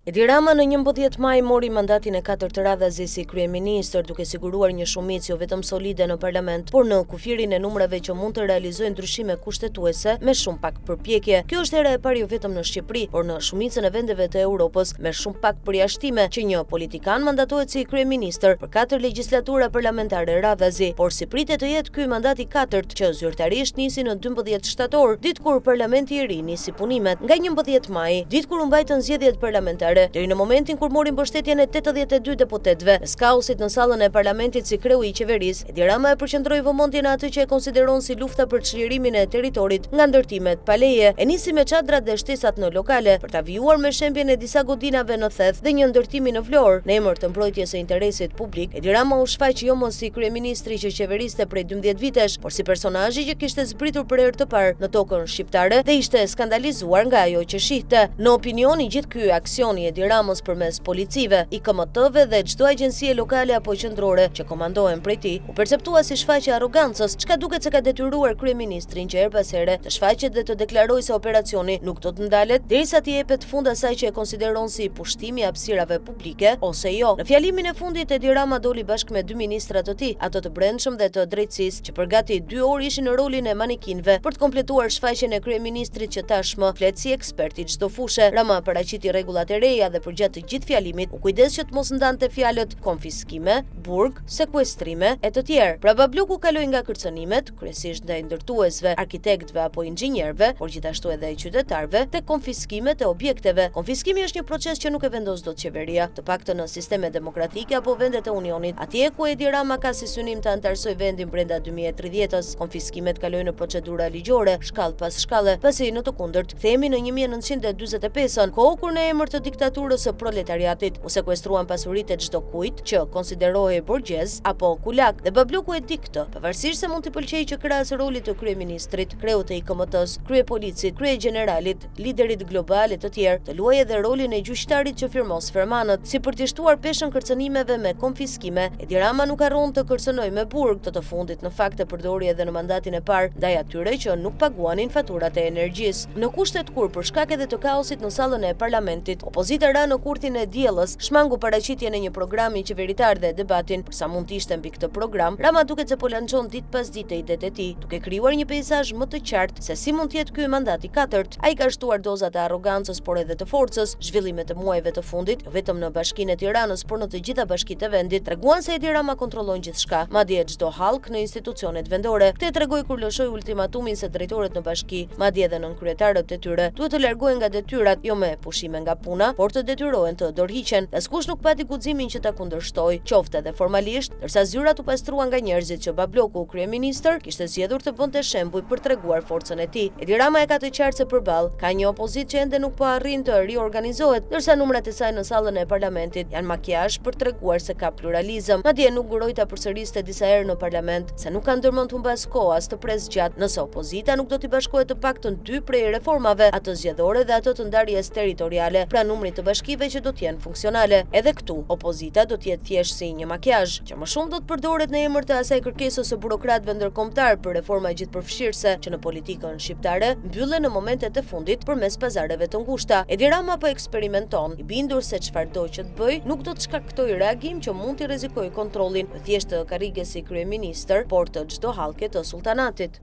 Edi Rama në 11 maj mori mandatin e 4 radhës si kryeministër, duke siguruar një shumicë jo vetëm solide në parlament, por në kufirin e numrave që mund të realizojnë ndryshime kushtetuese me shumë pak përpjekje. Kjo është era e parë jo vetëm në Shqipëri, por në shumicën e vendeve të Europës me shumë pak përjashtime që një politikan mandatohet si kryeministër për 4 legjislatura parlamentare radhazi, por si pritet të jetë ky mandati i 4 që zyrtarisht nisi në 12 shtator, ditë kur parlamenti i ri nisi punimet. Nga 11 maj, ditë kur u mbajtën zgjedhjet parlamentare, deri në momentin kur mori mbështetjen e 82 deputetëve, me skausit në sallën e parlamentit si kreu i qeverisë, Edi Rama e përqendroi vëmendjen atë që e konsideron si lufta për çlirimin e territorit nga ndërtimet pa leje, e nisi me çadrat dhe shtesat në lokale për ta vijuar me shembjen e disa godinave në Theth dhe një ndërtimi në Vlorë. Në emër të mbrojtjes së interesit publik, Edi Rama u shfaq jo më si kryeministri që qeveriste prej 12 vitesh, por si personazhi që kishte zbritur për herë të parë në tokën shqiptare dhe ishte skandalizuar nga ajo që shihte. Në opinionin gjithë ky aksioni Edi Ramës përmes policive, IKMT-ve dhe çdo agjencie lokale apo qendrore që komandohen prej tij, u perceptua si shfaqje arrogancës, çka duket se ka detyruar kryeministrin që her pas here të shfaqet dhe të deklarojë se operacioni nuk do të ndalet derisa t'i jepet fund asaj që e konsideron si pushtim i hapësirave publike ose jo. Në fjalimin e fundit Edi Rama doli bashkë me 2 ministrat të tij, ato të brendshëm dhe të drejtësisë, që për gati 2 orë ishin në rolin e manekinëve për të kompletuar shfaqjen e kryeministrit që tashmë flet si ekspert i çdo fushe. Rama paraqiti rregullat e reja dhe përgjatë të gjithë fjalimit u kujdes që të mos ndante fjalët konfiskime, burg, sekuestrime e të tjerë. Prapa bloku kaloi nga kërcënimet, kryesisht ndaj ndërtuesve, arkitektëve apo inxhinierëve, por gjithashtu edhe qytetarëve, tek konfiskimet e objekteve. Konfiskimi është një proces që nuk e vendos dot qeveria, të paktën në sisteme demokratike apo vendet e Unionit, atje ku Edi Rama ka si synim të anëtarësoj vendin brenda 2030-s. Konfiskimet kalojnë në procedura ligjore, shkallë pas shkalle, pasi në të kundërt kthehemi në 1945-ën, kohë kur në emër të diktaturës së proletariatit u sekuestruan pasuritë e çdo kujt që konsiderohej borgjez apo kulak, dhe babloku e di këtë, pavarësisht se mund t'i pëlqejë që krahas rolit të kryeministrit, kreut të IKMT-s, kryepolicit, kryegeneralit, liderit global e të tjerë, të luajë edhe rolin e gjyqtarit që firmos fermanët. Si për t'i shtuar peshën kërcënimeve me konfiskime, Edi Rama nuk harron të kërcënojë me burg, të fundit në fakt e përdori edhe në mandatin e parë ndaj atyre që nuk paguanin faturat e energjisë. Në kushtet kur për shkak edhe të kaosit në sallën e parlamentit, opozita ra në kurthin e diellës, shmangu paraqitjen e një programi qeveritar dhe debatin, për sa mund të ishte mbi këtë program, Rama duket se po lançon ditë pas dite idetë e tij, duke krijuar një peizazh më të qartë se si mund të jetë ky mandat i 4. Ai ka shtuar dozat e arrogancës por edhe të forcës, zhvillimet e muajve të fundit, jo vetëm në Bashkinë e Tiranës, por në të gjitha bashkitë e vendit, treguan se Edi Rama kontrollon gjithçka, madje çdo hallk në institucionet vendore. Këtë tregoi kur lëshoi ultimatumin se drejtorët në bashki, madje edhe nën kryetarët e tyre, duhet të largohen nga detyrat jo me pushime nga puna, por të detyrohen të dorëhiqen. Askush nuk pati guximin që ta kundërshtoj, qoftë edhe formalisht, ndërsa zyrat u pastruan nga njerëzit që babloku kryeministër kishte zgjedhur të bënte shembuj për treguar forcën e tij. Edi Rama e ka të qartë se përballë ka një opozitë që ende nuk po arrin të riorganizohet, ndërsa numrat e saj në sallën e parlamentit janë makiazh për treguar se ka pluralizëm. Madje nuk guroi ta përsëriste disa herë në parlament se nuk ka ndërmend të humbas kohë as të pres gjatë nëse opozita nuk do t'i bashkohet të paktën 2 prej reformave, atë zgjedhore dhe ato të ndarjes territoriale, pra numrit të bashkive që do të jenë funksionale. Edhe këtu, opozita do të jetë thjesht si një makiazh, që më shumë do të përdoret në emër të asaj kërkesës së burokratëve ndërkombëtar për reforma gjithëpërfshirëse që në politikën shqiptare mbyllen në momentet e fundit përmes pazareve të ngushta. Edi Rama po eksperimenton, i bindur se çfarëdo që të bëj nuk do të shkaktojë reagim që mund t'i rrezikojë kontrollin, thjesht të karriges si kryeministër, por të çdo hallke të sultanatit.